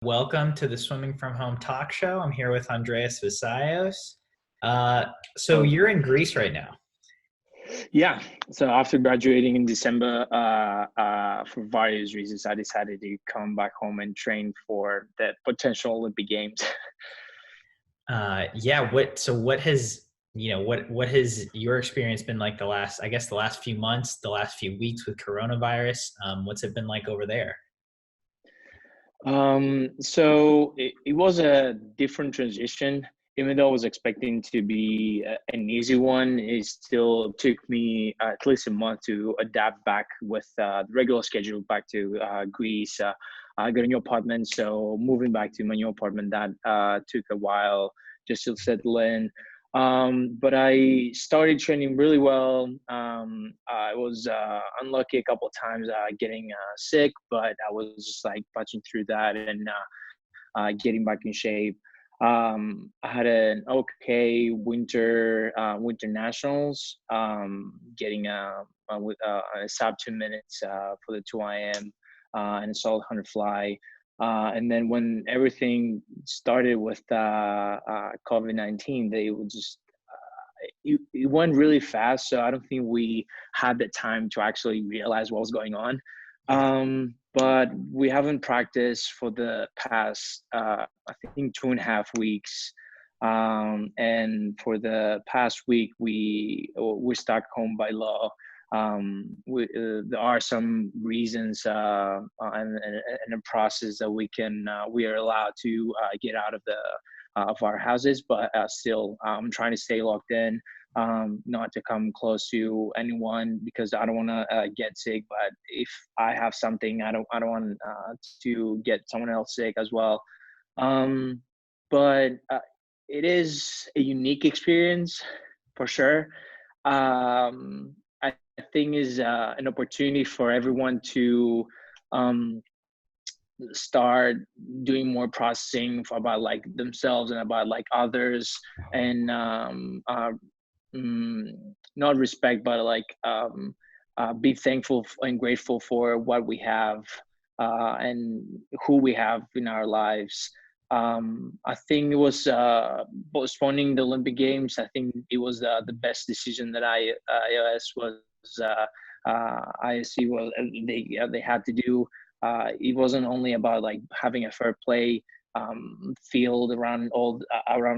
Welcome to the Swimming from Home talk show. I'm here with Andreas Vazaios. So Oh, you're in Greece right now. yeah. So after graduating in December, for various reasons, I decided to come back home and train for the potential Olympic Games. Yeah. What has your experience been like the last few months, the last few weeks with coronavirus? What's it been like over there? So it was a different transition. Even though I was expecting to be an easy one, it still took me at least a month to adapt back with the regular schedule back to Greece. I got a new apartment, so moving back to my new apartment that took a while just to settle in. But I started training really well. I was unlucky a couple of times getting sick, but I was just like punching through that and getting back in shape. I had an okay winter nationals, getting a sub 2 minutes for the 2 IM and a solid 100 fly. And then when everything started with COVID-19, they would just it went really fast. So I don't think we had the time to actually realize what was going on. Yeah. But we haven't practiced for the past, I think, 2.5 weeks. And for the past week, we're stuck home by law. There are some reasons and a process that we are allowed to get out of our houses, but still, I'm trying to stay locked in, not to come close to anyone because I don't want to get sick. But if I have something, I don't want to get someone else sick as well. Um, but it is a unique experience for sure. I think is an opportunity for everyone to um, start doing more processing about like themselves and about like others, and mm, not respect but like be thankful and grateful for what we have and who we have in our lives. I think it was postponing the Olympic Games. I think it was the best decision that iOS was ISC was they had to do. It wasn't only about like having a fair play field around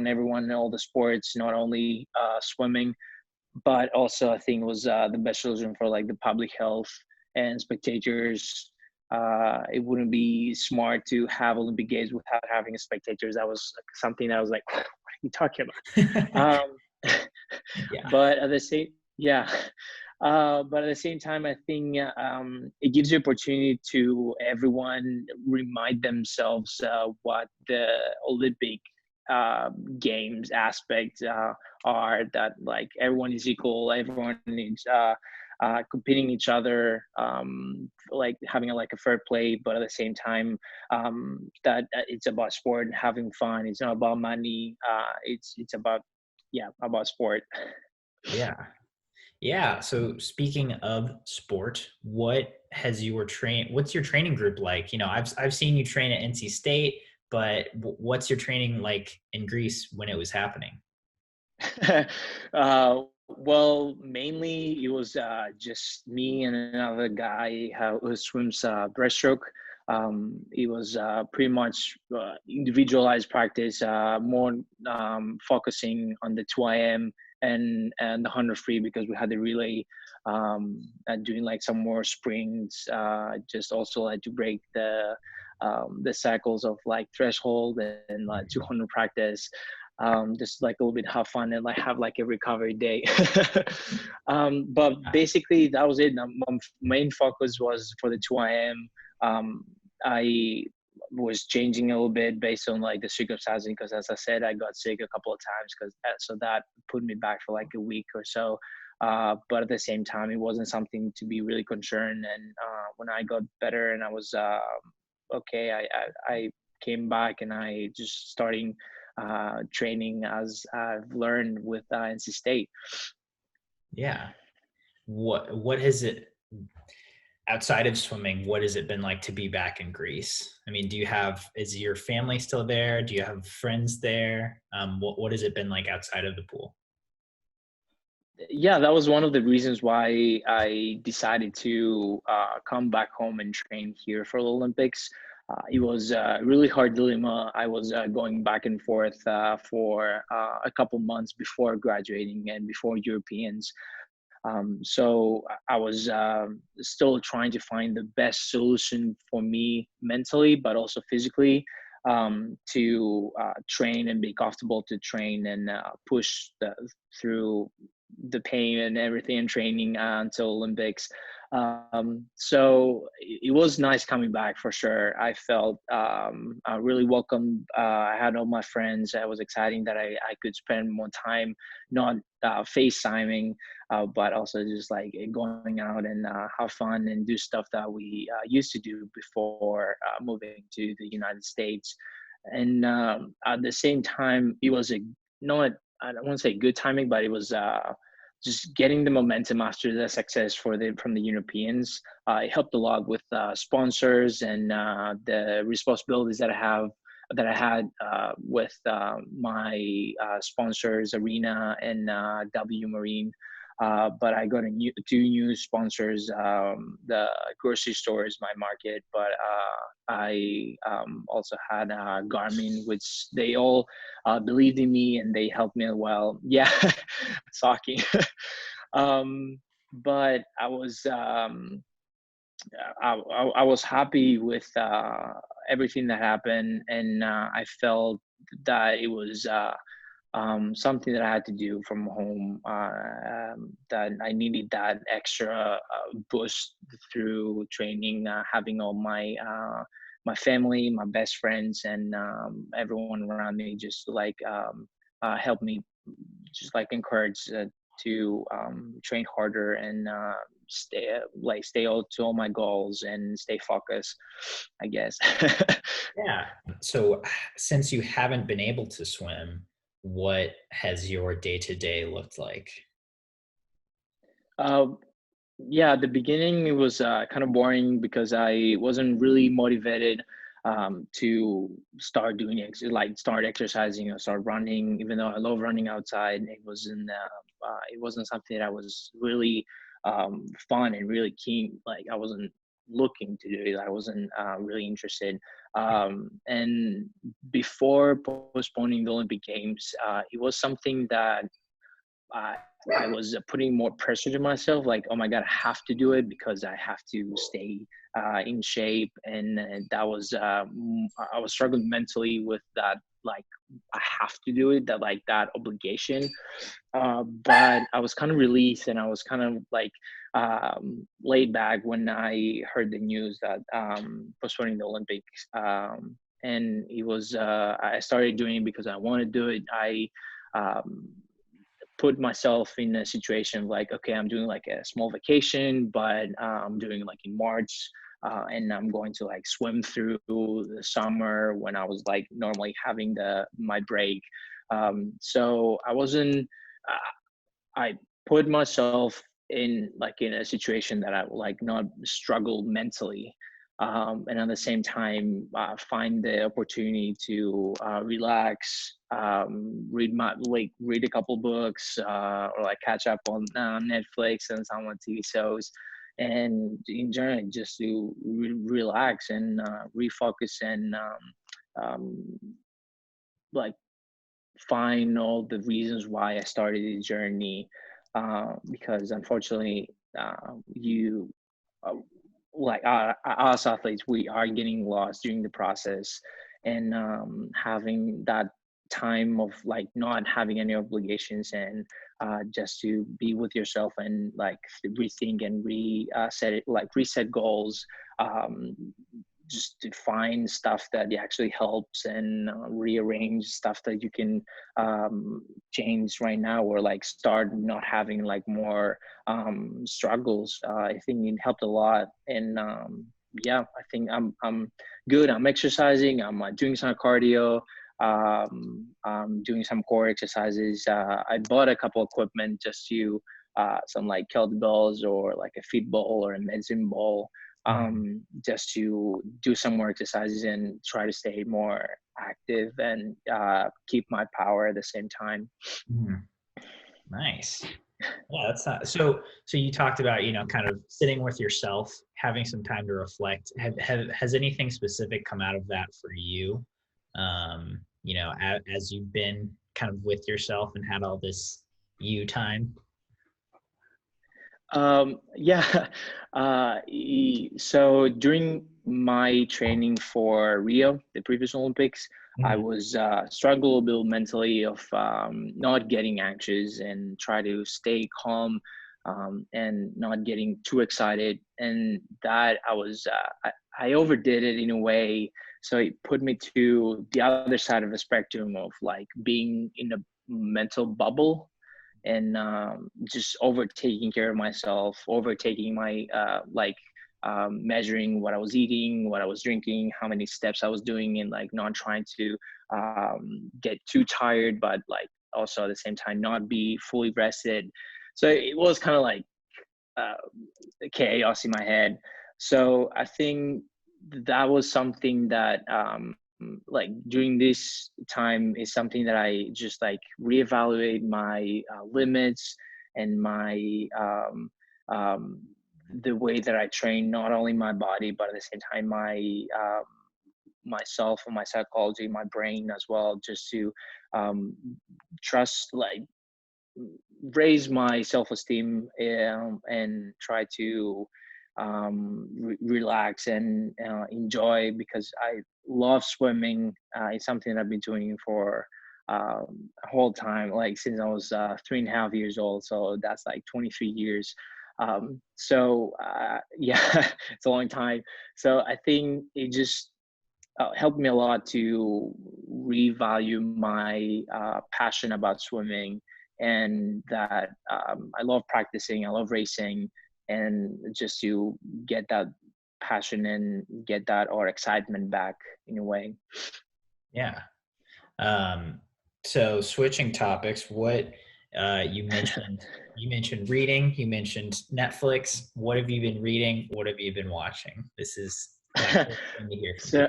everyone in all the sports, not only swimming, but also I think it was the best solution for like the public health and spectators. It wouldn't be smart to have Olympic Games without having spectators. That was something that I was like, what are you talking about? Yeah. But at the same, yeah. But at the same time, I think it gives the opportunity to everyone remind themselves what the Olympic games aspects are. That like everyone is equal, everyone needs competing each other, like having like a fair play, but at the same time, that it's about sport and having fun. It's not about money. It's about about sport. Yeah. Yeah. So speaking of sport, what's your training group like? I've seen you train at NC State, but what's your training like in Greece when it was happening? Well, mainly it was just me and another guy who swims breaststroke. It was pretty much individualized practice, more focusing on the 2 IM and the 100 free because we had the relay, and doing like some more sprints, just also like to break the cycles of like threshold and like 200 practice, just like a little bit have fun and like have like a recovery day. But basically that was it. My main focus was for the 2 IM. I was changing a little bit based on like the circumstances because, as I said, I got sick a couple of times because so that put me back for like a week or so. But at the same time, it wasn't something to be really concerned. And when I got better and I was okay, I came back and I just starting training as I've learned with NC State. Yeah. What has it outside of swimming, what has it been like to be back in Greece? I mean, is your family still there? Do you have friends there? What has it been like outside of the pool? Yeah, that was one of the reasons why I decided to come back home and train here for the Olympics. It was a really hard dilemma. I was going back and forth for a couple months before graduating and before Europeans. So I was still trying to find the best solution for me mentally, but also physically, to train and be comfortable to train and push through the pain and everything in training until Olympics. So it was nice coming back for sure. I felt really welcome. I had all my friends. It was exciting that I could spend more time not FaceTiming, but also just like going out and have fun and do stuff that we used to do before moving to the United States. And at the same time, it was not, I don't want to say good timing, but it was just getting the momentum after the success from the Europeans. It helped a lot with sponsors and the responsibilities that I had with my sponsors, Arena and W Marine. But I got two new sponsors. The grocery store is my market, but I also had Garmin, which they all believed in me and they helped me as well. Yeah, talking. But I was happy with everything that happened, and I felt that it was something that I had to do from home. That I needed that extra boost through training, having all my family, my best friends, and everyone around me just like help me, just like encourage to train harder and stay out to all my goals and stay focused, I guess. Yeah. So since you haven't been able to swim, what has your day to day looked like? uh, yeah, at the beginning it was kind of boring because I wasn't really motivated to start like start exercising or start running. Even though I love running outside, it wasn't something that I was really fun and really keen. Like I wasn't looking to do it. I wasn't really interested. And before postponing the Olympic Games, it was something that I, I was putting more pressure to myself, like, oh my God, I have to do it because I have to stay in shape. And that was, I was struggling mentally with that, like, I have to do it, that, like, that obligation. But I was kind of released and I was kind of like laid back when I heard the news that postponing the Olympics. And it was, I started doing it because I want to do it. Um, put myself in a situation like, okay, I'm doing like a small vacation, but I'm doing like in March, and I'm going to like swim through the summer when I was like normally having my break. So I wasn't. I put myself in a situation that I like not struggle mentally, and at the same time find the opportunity to relax, read a couple books, or like catch up on Netflix and some on TV shows, and in general just to relax and refocus and like find all the reasons why I started the journey. Because unfortunately, you uh, like us athletes, we are getting lost during the process, and having that time of like not having any obligations and just to be with yourself and like rethink and set it, like reset goals, um, just to find stuff that actually helps and rearrange stuff that you can change right now, or like start not having like more struggles. I think it helped a lot. And yeah, I think I'm good. I'm exercising. I'm doing some cardio. I'm doing some core exercises. I bought a couple equipment just to some like kettlebells or like a feet ball or a medicine ball, Mhm. just to do some more exercises and try to stay more active and keep my power at the same time. Mhm. Nice. Yeah, that's not so you talked about, kind of sitting with yourself, having some time to reflect. Has anything specific come out of that for you? As you've been kind of with yourself and had all this you time? Yeah. So during my training for Rio, the previous Olympics, I Mhm. was struggle a bit mentally of not getting anxious and try to stay calm, and not getting too excited. And that I overdid it in a way. So it put me to the other side of the spectrum of like being in a mental bubble and just overtaking care of myself, overtaking my measuring what I was eating, what I was drinking, how many steps I was doing, and like not trying to get too tired, but like also at the same time not be fully rested. So it was kind of like uh, chaos in my head. So I think that was something that like during this time is something that I just like reevaluate my limits and my the way that I train not only my body but at the same time my myself and my psychology, my brain as well, just to um, trust like raise my self-esteem, and try to relax and enjoy because I love swimming. It's something I've been doing for a whole time, like since I was 3.5 years old. So that's like 23 years. Yeah, it's a long time. So I think it just helped me a lot to revalue my passion about swimming, and that I love practicing, I love racing, and just to get that passion and get that or excitement back in a way. Yeah. Um, so switching topics, what you mentioned reading, you mentioned Netflix. What have you been reading? What have you been watching? This is my favorite thing to hear from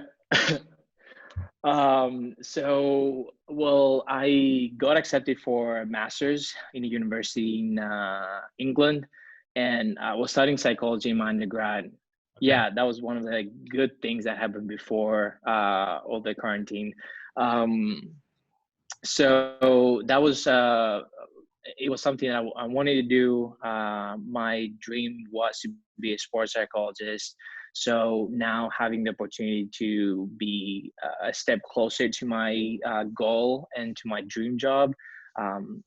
so people. well, I got accepted for a master's in a university in England, and I was studying psychology in my undergrad. Okay. Yeah, that was one of the good things that happened before all the quarantine. Um, so that was it was something I wanted to do. My dream was to be a sports psychologist. So now having the opportunity to be a step closer to my goal and to my dream job,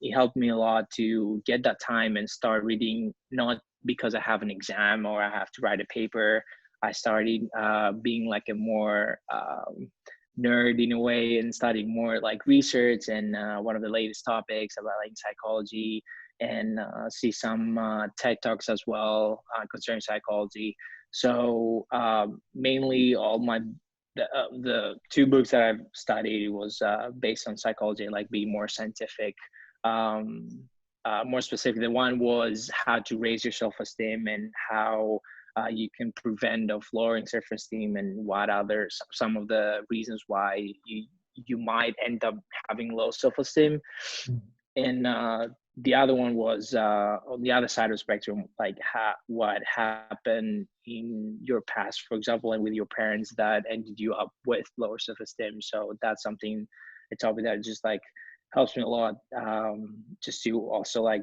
it helped me a lot to get that time and start reading, not because I have an exam or I have to write a paper. I started being like a more nerd in a way and studying more like research and one of the latest topics about like psychology, and see some TED Talks as well concerning psychology. So mainly all my the two books that I've studied was based on psychology, like being more scientific. Um, More specific, the one was how to raise your self-esteem and how you can prevent of lowering self-esteem, and what other some of the reasons why you might end up having low self-esteem. And the other one was on the other side of the spectrum, like what happened in your past, for example, and with your parents that ended you up with lower self-esteem. So that's something, a topic that just like helps me a lot, just to also like,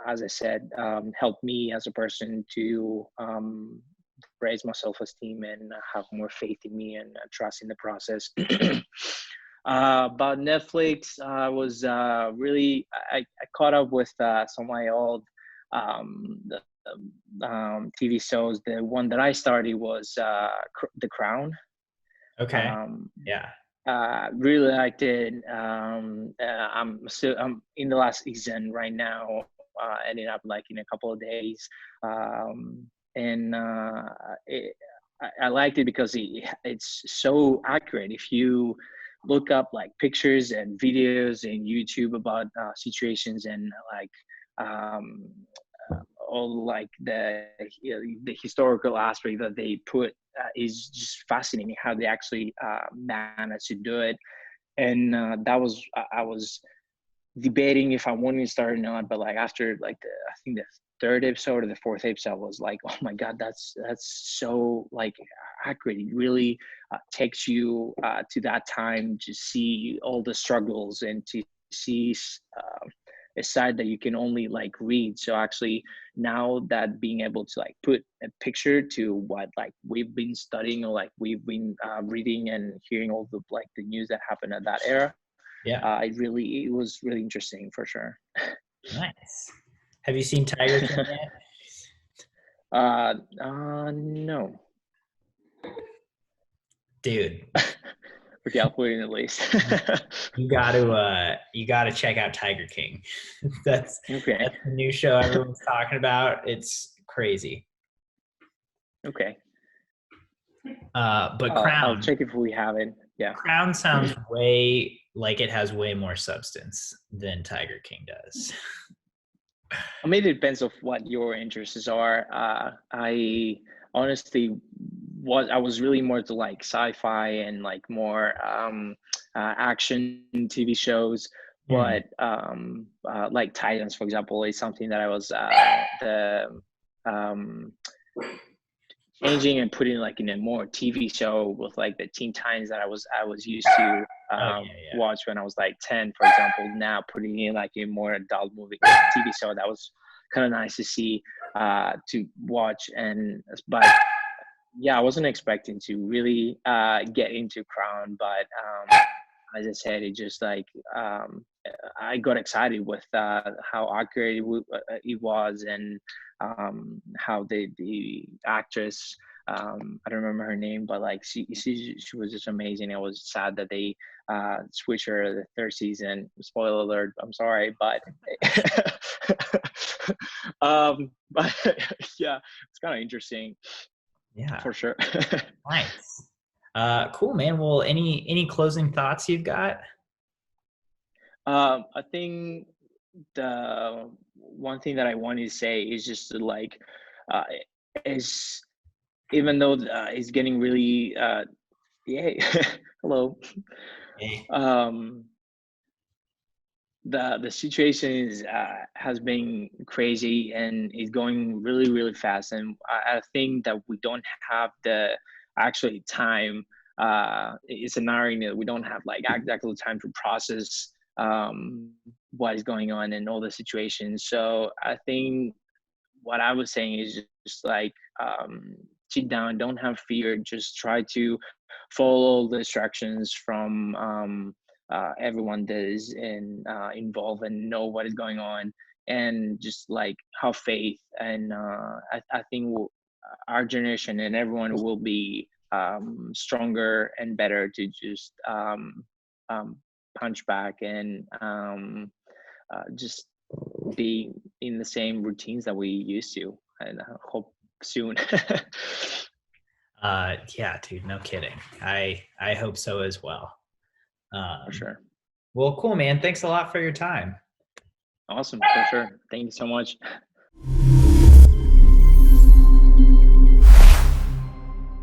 as I said, help me as a person to raise my self-esteem and have more faith in me and trust in the process. About Netflix, I was really I caught up with some of my old the TV shows. The one that I started was The Crown. Okay. Um, Yeah. really liked it. I'm in the last season right now. Ended up like in a couple of days, and it, I liked it because it's so accurate. If you look up like pictures and videos in YouTube about situations and like um, all like the historical aspect that they put is just fascinating how they actually managed to do it. And that was I was debating if I wanted to start or not, but like after like I think the third episode or the fourth episode was like, oh my god, that's so like accurate. It really takes you to that time to see all the struggles and to see a side that you can only like read. So actually now that being able to like put a picture to what like we've been studying or like we've been reading and hearing all the like the news that happened at that era, Yeah. it was really interesting for sure. Nice. Have you seen Tiger King yet? No. Dude, Okay, I'll put it in the list. you gotta check out Tiger King. That's Okay. the new show everyone's talking about. It's crazy. Okay. But I'll Crown, check if we have it. Yeah. Crown sounds way like it has way more substance than Tiger King does. Maybe it depends of what your interests are. I honestly I was really more to like sci-fi and like more action TV shows, but like Titans, for example, is something that I was the changing and putting like in a more TV show with like the Teen Titans that I was used to watch when I was like 10, for example. Now putting in like a more adult movie TV show, that was kind of nice to see to watch. And but yeah, I wasn't expecting to really get into Crown, but as I said, it just like I got excited with how accurate it was, and how the actress, I don't remember her name, but like she was just amazing. I was sad that they switched her the third season. Spoiler alert! I'm sorry, but but yeah, it's kind of interesting. Yeah, For sure. nice. Cool, man. Well, any closing thoughts you've got? I think the one thing that I wanted to say is just to like, uh, is even though it's getting really, yay, hello. Hey. The situation is has been crazy and is going really fast, and I think that we don't have the actually time. It's an irony that we don't have like exactly time to process what is going on and all the situations. So I think what I was saying is just like sit down, don't have fear, just try to follow the instructions from everyone that is involved and know what is going on, and just like have faith. And I think our generation and everyone will be stronger and better to just punch back and just be in the same routines that we used to, and I hope soon. Yeah, dude, no kidding. I hope so as well. For sure. Well, cool, man. Thanks a lot for your time. Awesome. For sure. Thank you so much.